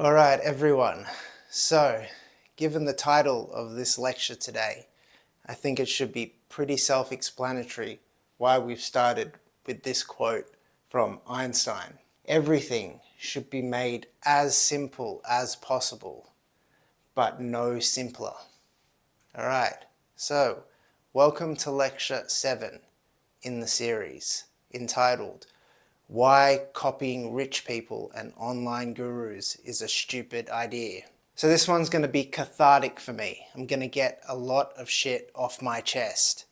All right, everyone. So, given the title of this lecture today, I think it should be pretty self-explanatory why we've started with this quote from Einstein. Everything should be made as simple as possible, but no simpler. All right, so welcome to lecture 7 in the series, entitled Why Copying Rich People and Online Gurus is a Stupid Idea. So this one's going to be cathartic for me. I'm going to get a lot of shit off my chest.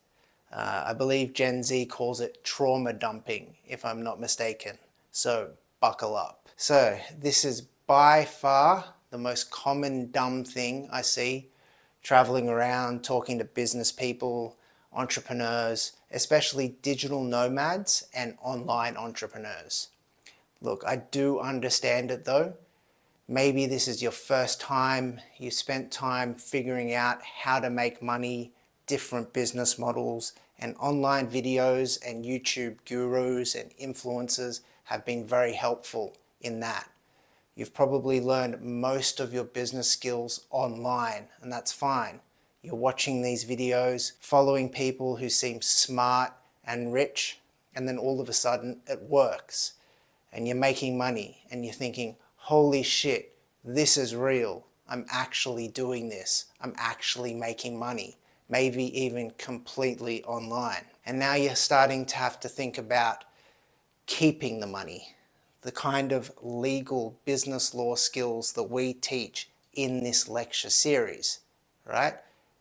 I believe Gen Z calls it trauma dumping, if I'm not mistaken. So buckle up. So this is by far the most common dumb thing I see traveling around, talking to business people, entrepreneurs, especially digital nomads and online entrepreneurs. Look, I do understand it though. Maybe this is your first time, you spent time figuring out how to make money, different business models, and online videos and YouTube gurus and influencers have been very helpful in that. You've probably learned most of your business skills online, and that's fine. You're watching these videos, following people who seem smart and rich, and then all of a sudden it works. And you're making money, and you're thinking, holy shit, this is real. I'm actually doing this. I'm actually making money, maybe even completely online. And now you're starting to have to think about keeping the money, the kind of legal business law skills that we teach in this lecture series, right?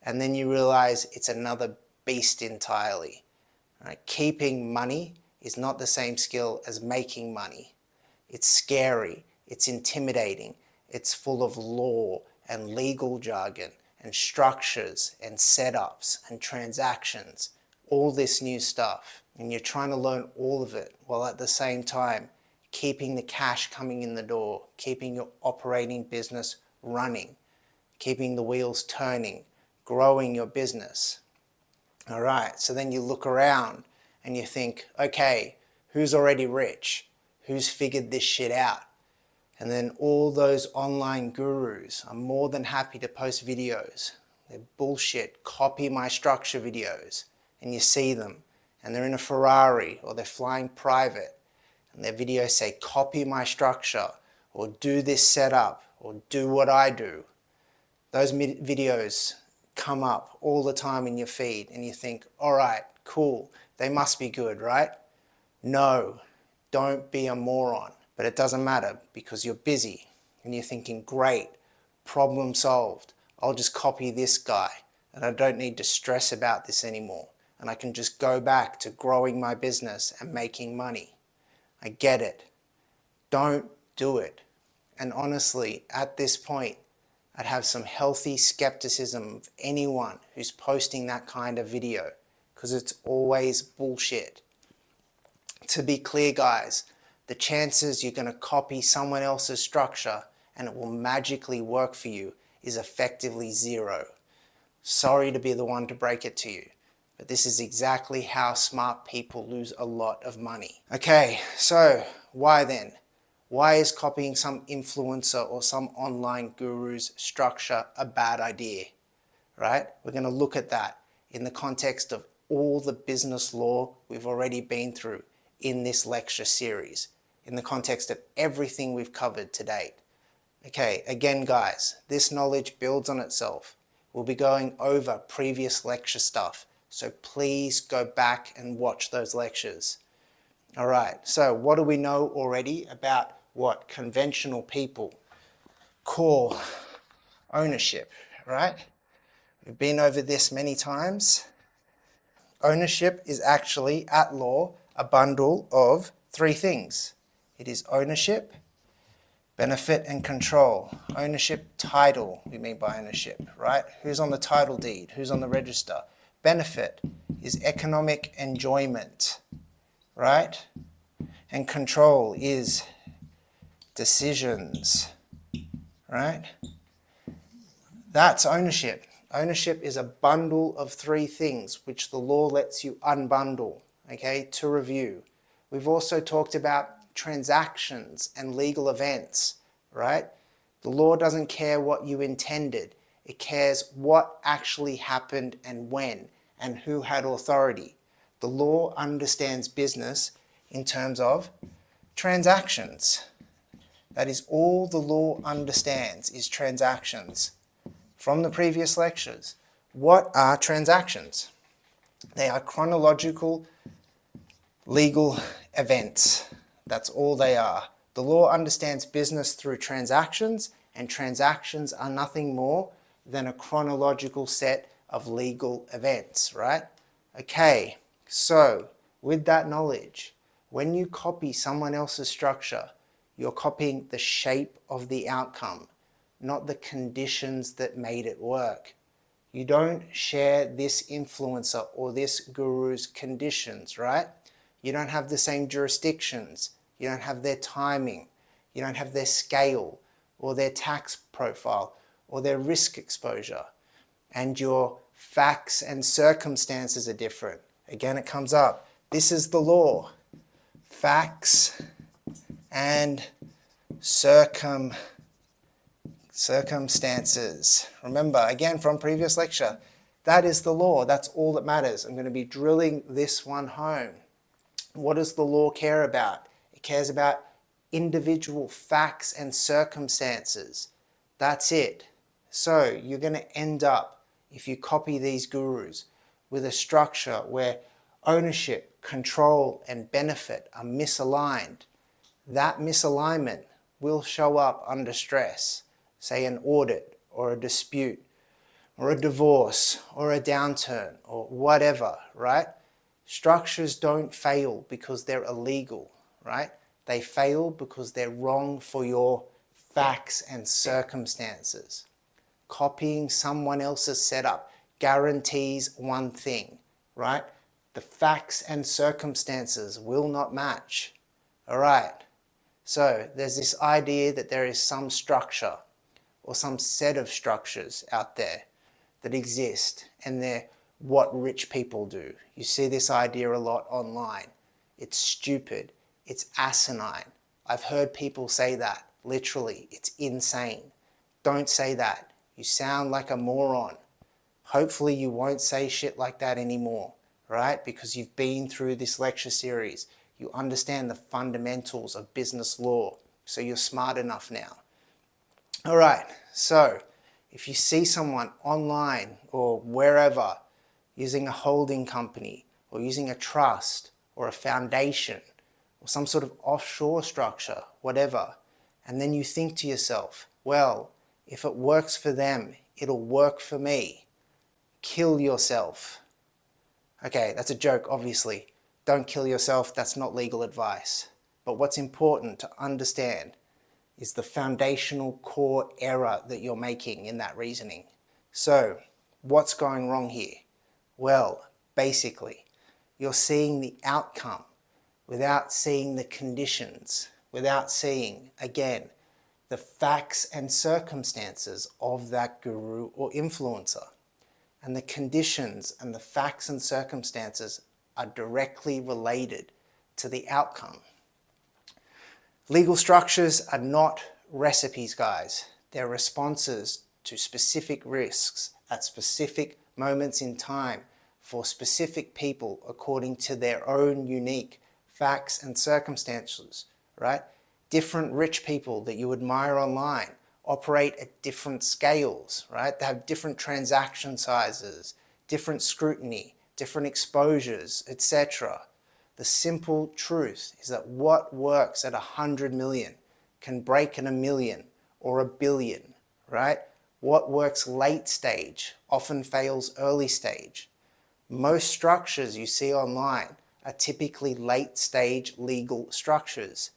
And then you realize it's another beast entirely. Right? Keeping money is not the same skill as making money. It's scary, it's intimidating, it's full of law and legal jargon and structures and setups and transactions, all this new stuff. And you're trying to learn all of it while at the same time keeping the cash coming in the door, keeping your operating business running, keeping the wheels turning, growing your business. All right, so then you look around and you think, okay, who's already rich? Who's figured this shit out? And then all those online gurus are more than happy to post videos. They're bullshit, copy my structure videos. And you see them, and they're in a Ferrari or they're flying private. And their videos say, copy my structure, or do this setup, or do what I do. Those videos come up all the time in your feed, and you think, all right, cool, they must be good, right? No, don't be a moron. But it doesn't matter because you're busy, and you're thinking, great, problem solved. I'll just copy this guy, and I don't need to stress about this anymore. And I can just go back to growing my business and making money. I get it. Don't do it. And honestly, at this point, I'd have some healthy skepticism of anyone who's posting that kind of video, because it's always bullshit. To be clear, guys, the chances you're going to copy someone else's structure and it will magically work for you is effectively zero. Sorry to be the one to break it to you, but this is exactly how smart people lose a lot of money. Okay, so why then? Why is copying some influencer or some online guru's structure a bad idea? Right? We're going to look at that in the context of all the business law we've already been through in this lecture series, in the context of everything we've covered to date. Okay, again guys, this knowledge builds on itself. We'll be going over previous lecture stuff, so please go back and watch those lectures. All right, so what do we know already about what conventional people call ownership, right? We've been over this many times. Ownership is actually, at law, a bundle of 3 things. It is ownership, benefit, and control. Ownership, title, we mean by ownership, right? Who's on the title deed? Who's on the register? Benefit is economic enjoyment, right? And control is decisions, right? That's ownership. Ownership is a bundle of 3 things which the law lets you unbundle, okay, to review. We've also talked about transactions and legal events, right? The law doesn't care what you intended. It cares what actually happened and when, and who had authority. The law understands business in terms of transactions. That is all the law understands, is transactions. From the previous lectures, what are transactions? They are chronological legal events. That's all they are. The law understands business through transactions, and transactions are nothing more than a chronological set of legal events, right? Okay, so with that knowledge, when you copy someone else's structure, you're copying the shape of the outcome, not the conditions that made it work. You don't share this influencer or this guru's conditions, right? You don't have the same jurisdictions. You don't have their timing. You don't have their scale or their tax profile or their risk exposure. And your facts and circumstances are different. Again, it comes up. This is the law. Facts and circumstances. Remember, again, from previous lecture, that is the law. That's all that matters. I'm going to be drilling this one home. What does the law care about? It cares about individual facts and circumstances. That's it. So you're going to end up, if you copy these gurus, with a structure where ownership, control, and benefit are misaligned. That misalignment will show up under stress, say an audit or a dispute or a divorce or a downturn or whatever, right? Structures don't fail because they're illegal, right? They fail because they're wrong for your facts and circumstances. Copying someone else's setup guarantees one thing, right? The facts and circumstances will not match. All right. So there's this idea that there is some structure or some set of structures out there that exist, and they're what rich people do. You see this idea a lot online. It's stupid. It's asinine. I've heard people say that. Literally, it's insane. Don't say that. You sound like a moron. Hopefully you won't say shit like that anymore, right? Because you've been through this lecture series. You understand the fundamentals of business law, so you're smart enough now. All right, so if you see someone online or wherever using a holding company or using a trust or a foundation or some sort of offshore structure, whatever, and then you think to yourself, well, if it works for them, it'll work for me. Kill yourself. Okay, that's a joke, obviously. Don't kill yourself, that's not legal advice. But what's important to understand is the foundational core error that you're making in that reasoning. So, what's going wrong here? Well, basically, you're seeing the outcome without seeing the conditions, without seeing, again, the facts and circumstances of that guru or influencer. And the conditions and the facts and circumstances are directly related to the outcome. Legal structures are not recipes, guys. They're responses to specific risks at specific moments in time for specific people according to their own unique facts and circumstances, right? Different rich people that you admire online operate at different scales, right? They have different transaction sizes, different scrutiny, different exposures, etc. The simple truth is that what works at 100 million can break in a million or a billion, right? What works late stage often fails early stage. Most structures you see online are typically late stage legal structures.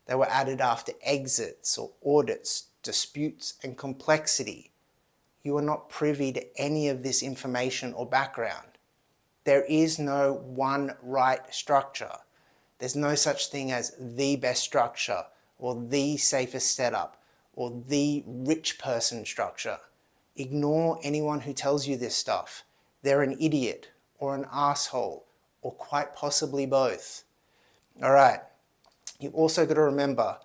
They were added after exits or audits, disputes, and complexity. You are not privy to any of this information or background. There is no one right structure. There's no such thing as the best structure or the safest setup or the rich person structure. Ignore anyone who tells you this stuff. They're an idiot or an asshole or quite possibly both. All right, you've also got to remember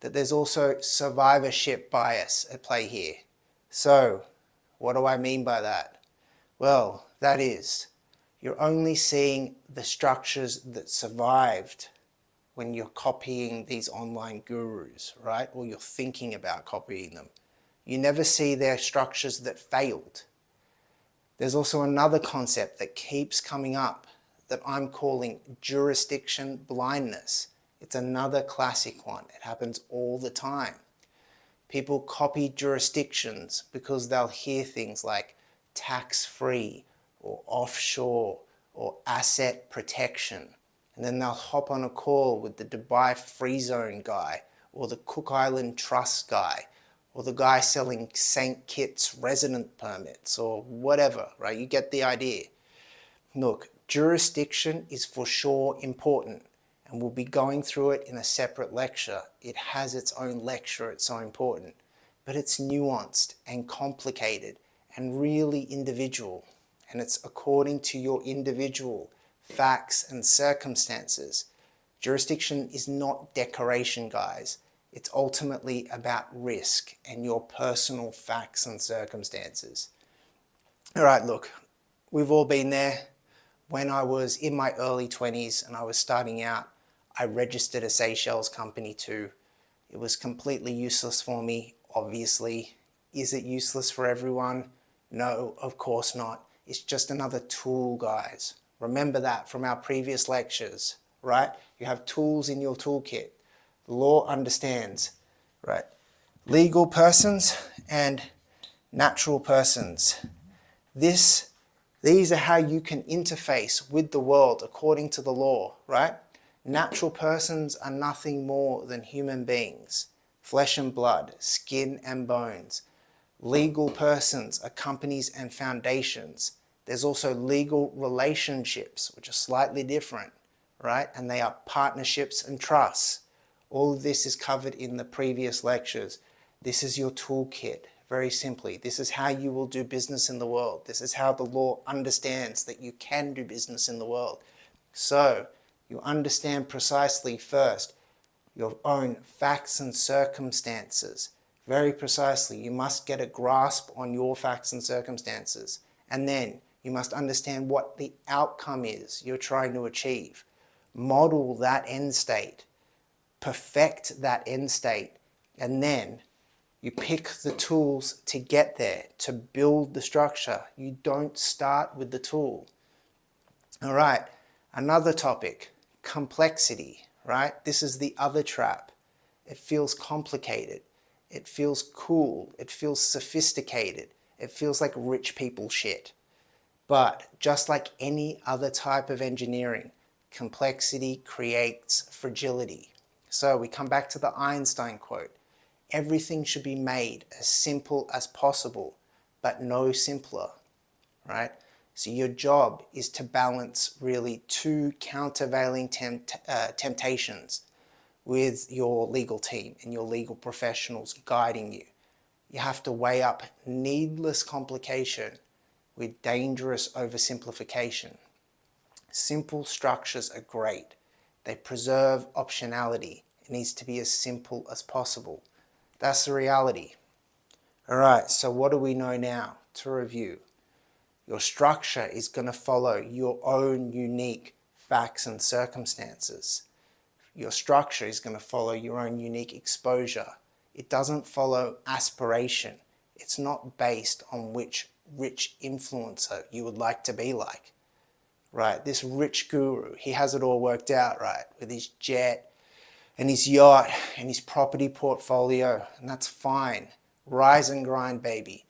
that there's also survivorship bias at play here. So, what do I mean by that? Well, that is, you're only seeing the structures that survived when you're copying these online gurus, right? Or you're thinking about copying them. You never see their structures that failed. There's also another concept that keeps coming up that I'm calling jurisdiction blindness. It's another classic one. It happens all the time. People copy jurisdictions because they'll hear things like tax-free or offshore or asset protection. And then they'll hop on a call with the Dubai Free Zone guy or the Cook Island Trust guy or the guy selling St. Kitts resident permits or whatever, right? You get the idea. Look, jurisdiction is for sure important, and we'll be going through it in a separate lecture. It has its own lecture, it's so important. But it's nuanced and complicated and really individual. And it's according to your individual facts and circumstances. Jurisdiction is not decoration, guys. It's ultimately about risk and your personal facts and circumstances. All right, look, we've all been there. When I was in my early 20s and I was starting out, I registered a Seychelles company too. It was completely useless for me, obviously. Is it useless for everyone? No, of course not. It's just another tool, guys. Remember that from our previous lectures, right? You have tools in your toolkit. The law understands, right? Legal persons and natural persons. These are how you can interface with the world according to the law, right? Natural persons are nothing more than human beings, flesh and blood, skin and bones. Legal persons are companies and foundations. There's also legal relationships, which are slightly different, right? And they are partnerships and trusts. All of this is covered in the previous lectures. This is your toolkit. Very simply, this is how you will do business in the world. This is how the law understands that you can do business in the world. So, you understand precisely first your own facts and circumstances. Very precisely, you must get a grasp on your facts and circumstances. And then, you must understand what the outcome is you're trying to achieve. Model that end state. Perfect that end state. And then, you pick the tools to get there, to build the structure. You don't start with the tool. All right, another topic, complexity, right? This is the other trap. It feels complicated. It feels cool. It feels sophisticated. It feels like rich people shit. But just like any other type of engineering, complexity creates fragility. So we come back to the Einstein quote. Everything should be made as simple as possible, but no simpler, right? So your job is to balance really two countervailing temptations with your legal team and your legal professionals guiding you. You have to weigh up needless complication with dangerous oversimplification. Simple structures are great. They preserve optionality. It needs to be as simple as possible. That's the reality. All right, so what do we know now? To review, your structure is going to follow your own unique facts and circumstances. Your structure is going to follow your own unique exposure. It doesn't follow aspiration. It's not based on which rich influencer you would like to be like. Right, this rich guru, he has it all worked out, right? With his jet, and his yacht, and his property portfolio, and that's fine. Rise and grind, baby.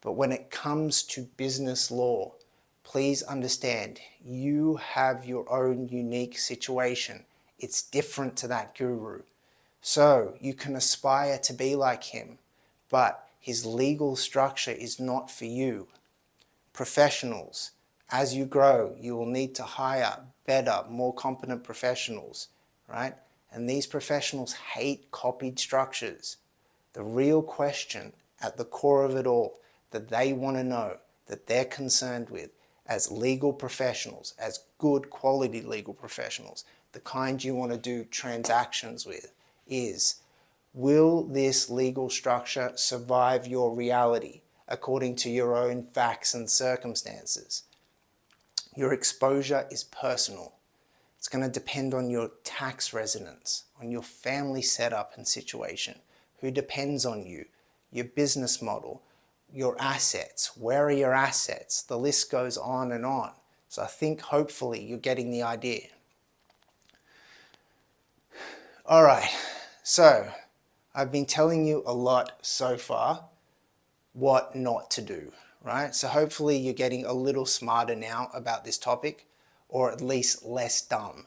But when it comes to business law, please understand, you have your own unique situation. It's different to that guru. So you can aspire to be like him, but his legal structure is not for you. Professionals, as you grow, you will need to hire better, more competent professionals, right? And these professionals hate copied structures. The real question at the core of it all that they want to know, that they're concerned with as legal professionals, as good quality legal professionals, the kind you want to do transactions with, is Will this legal structure survive your reality according to your own facts and circumstances? Your exposure is personal. It's going to depend on your tax residence, on your family setup and situation, who depends on you, your business model, your assets, where are your assets? The list goes on and on. So I think hopefully you're getting the idea. All right, so I've been telling you a lot so far what not to do, right? So hopefully you're getting a little smarter now about this topic, or at least less dumb.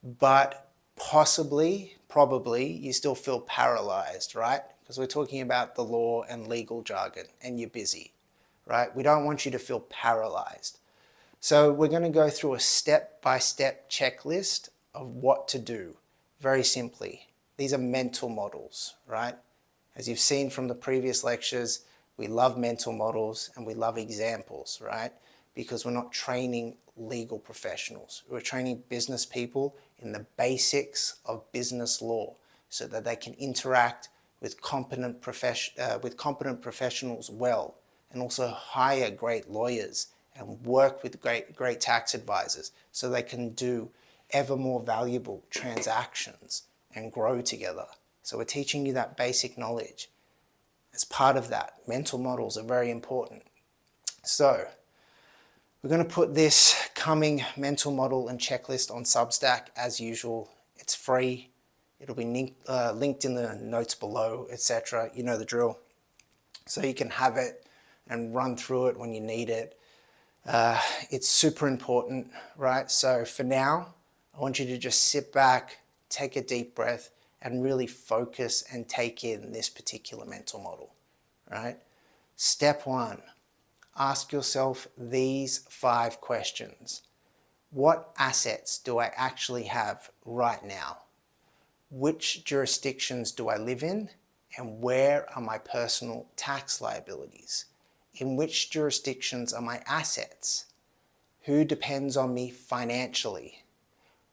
But possibly, probably, you still feel paralyzed, right? Because we're talking about the law and legal jargon and you're busy, right? We don't want you to feel paralyzed. So we're going to go through a step-by-step checklist of what to do, very simply. These are mental models, right? As you've seen from the previous lectures, we love mental models and we love examples, right? Because we're not training legal professionals. We're training business people in the basics of business law so that they can interact with competent professionals well, and also hire great lawyers and work with great tax advisors so they can do ever more valuable transactions and grow together. So we're teaching you that basic knowledge. As part of that, mental models are very important. So we're going to put this coming mental model and checklist on Substack as usual. It's free. It'll be linked in the notes below, etc. You know the drill. So you can have it and run through it when you need it. It's super important, right? So for now, I want you to just sit back, take a deep breath, and really focus and take in this particular mental model, right? Step 1, ask yourself these 5 questions. What assets do I actually have right now? Which jurisdictions do I live in? And where are my personal tax liabilities? In which jurisdictions are my assets? Who depends on me financially?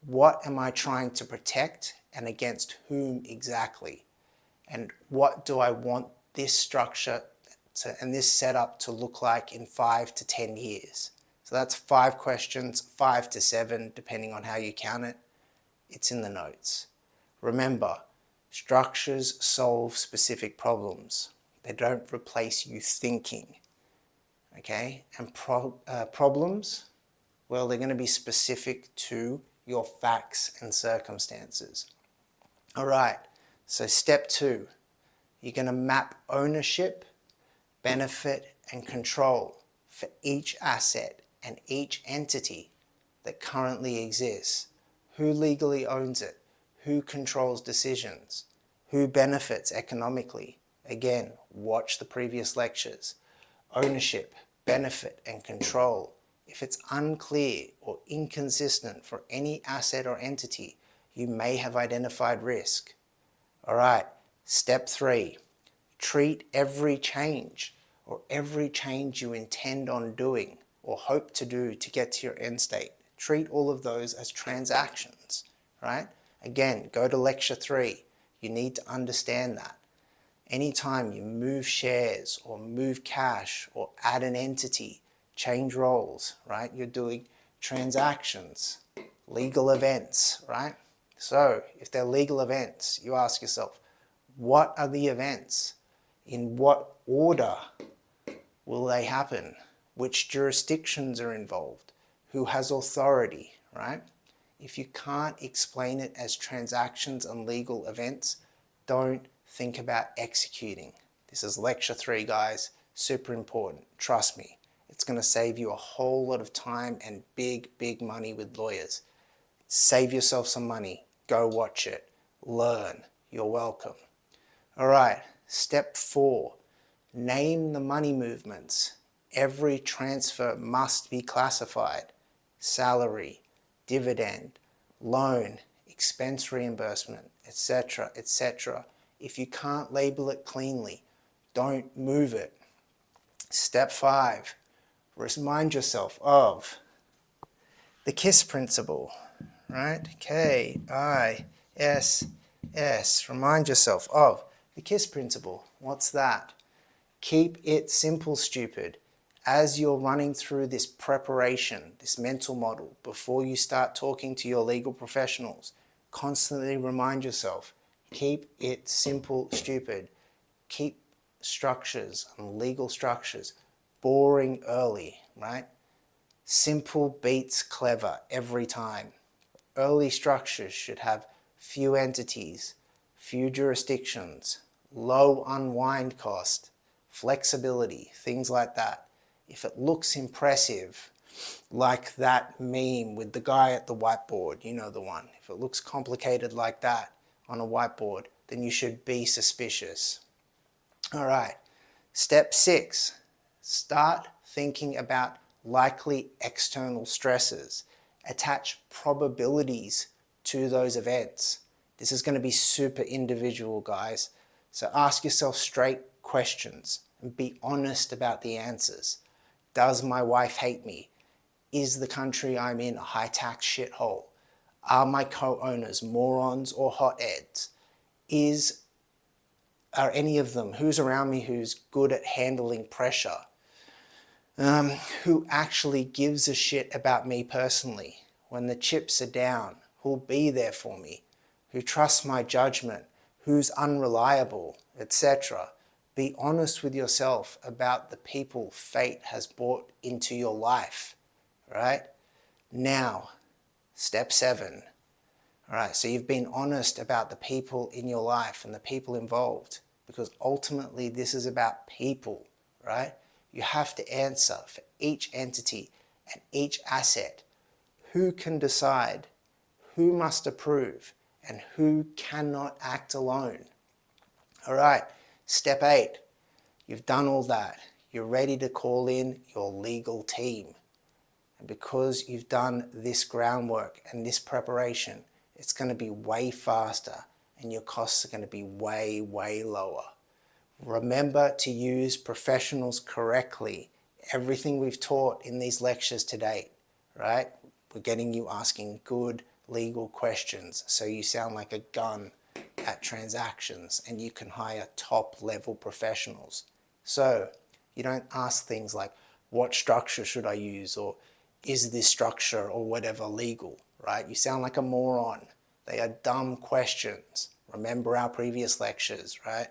What am I trying to protect and against whom exactly? And what do I want this structure and this setup to look like in 5 to 10 years? So that's 5 questions, 5 to 7, depending on how you count it. It's in the notes. Remember, structures solve specific problems. They don't replace you thinking, okay? And problems, well, they're going to be specific to your facts and circumstances. All right, so step 2, you're going to map ownership, benefit, and control for each asset and each entity that currently exists. Who legally owns it? Who controls decisions? Who benefits economically? Again, watch the previous lectures. Ownership, benefit, and control. If it's unclear or inconsistent for any asset or entity, you may have identified risk. All right, step 3, treat every change or every change you intend on doing or hope to do to get to your end state. Treat all of those as transactions, right? Again, go to lecture 3. You need to understand that. Anytime you move shares or move cash or add an entity, change roles, right? You're doing transactions, legal events, right? So if they're legal events, you ask yourself, what are the events? In what order will they happen? Which jurisdictions are involved? Who has authority, right? If you can't explain it as transactions and legal events, don't think about executing. This is lecture 3, guys. Super important. Trust me. It's going to save you a whole lot of time and big money with lawyers. Save yourself some money. Go watch it. Learn. You're welcome. All right. Step 4. Name the money movements. Every transfer must be classified. Salary, dividend, loan, expense reimbursement, etc., etc. If you can't label it cleanly, don't move it. Step 5, remind yourself of the KISS principle, right? K-I-S-S. Yes, remind yourself of the KISS principle. What's that? Keep it simple, stupid. As you're running through this preparation, this mental model, before you start talking to your legal professionals, constantly remind yourself, keep it simple, stupid. Keep structures and legal structures boring early, right? Simple beats clever every time. Early structures should have few entities, few jurisdictions, low unwind cost, flexibility, things like that. If it looks impressive, like that meme with the guy at the whiteboard, you know the one. If it looks complicated like that on a whiteboard, then you should be suspicious. All right, step 6, start thinking about likely external stresses. Attach probabilities to those events. This is going to be super individual, guys. So ask yourself straight questions and be honest about the answers. Does my wife hate me? Is the country I'm in a high-tax shithole? Are my co-owners morons or hotheads? Are any of them, who's around me who's good at handling pressure? Who actually gives a shit about me personally? When the chips are down, who'll be there for me? Who trusts my judgment? Who's unreliable, etc. Be honest with yourself about the people fate has brought into your life, right? Now, step 7. All right, so you've been honest about the people in your life and the people involved, because ultimately this is about people, right? You have to answer for each entity and each asset. Who can decide? Who must approve? And who cannot act alone? All right, step 8. You've done all that. You're ready to call in your legal team. And because you've done this groundwork and this preparation, it's going to be way faster and your costs are going to be way, way lower. Remember to use professionals correctly. Everything we've taught in these lectures to date, right? We're getting you asking good legal questions so you sound like a gun at transactions and you can hire top level professionals. So you don't ask things like, what structure should I use, or is this structure or whatever legal, right? You sound like a moron. They are dumb questions. Remember our previous lectures, right?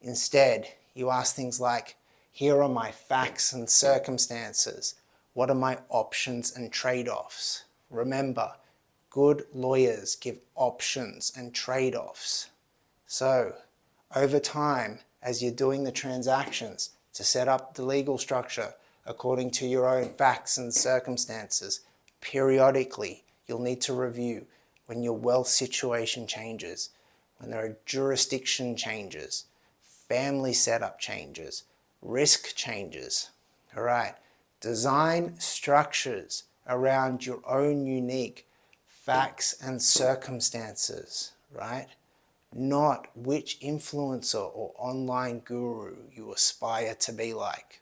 Instead, you ask things like, here are my facts and circumstances. What are my options and trade-offs? Remember, good lawyers give options and trade-offs. So, over time, as you're doing the transactions to set up the legal structure according to your own facts and circumstances, periodically you'll need to review when your wealth situation changes, when there are jurisdiction changes, family setup changes, risk changes. All right, design structures around your own unique facts and circumstances, right? Not which influencer or online guru you aspire to be like.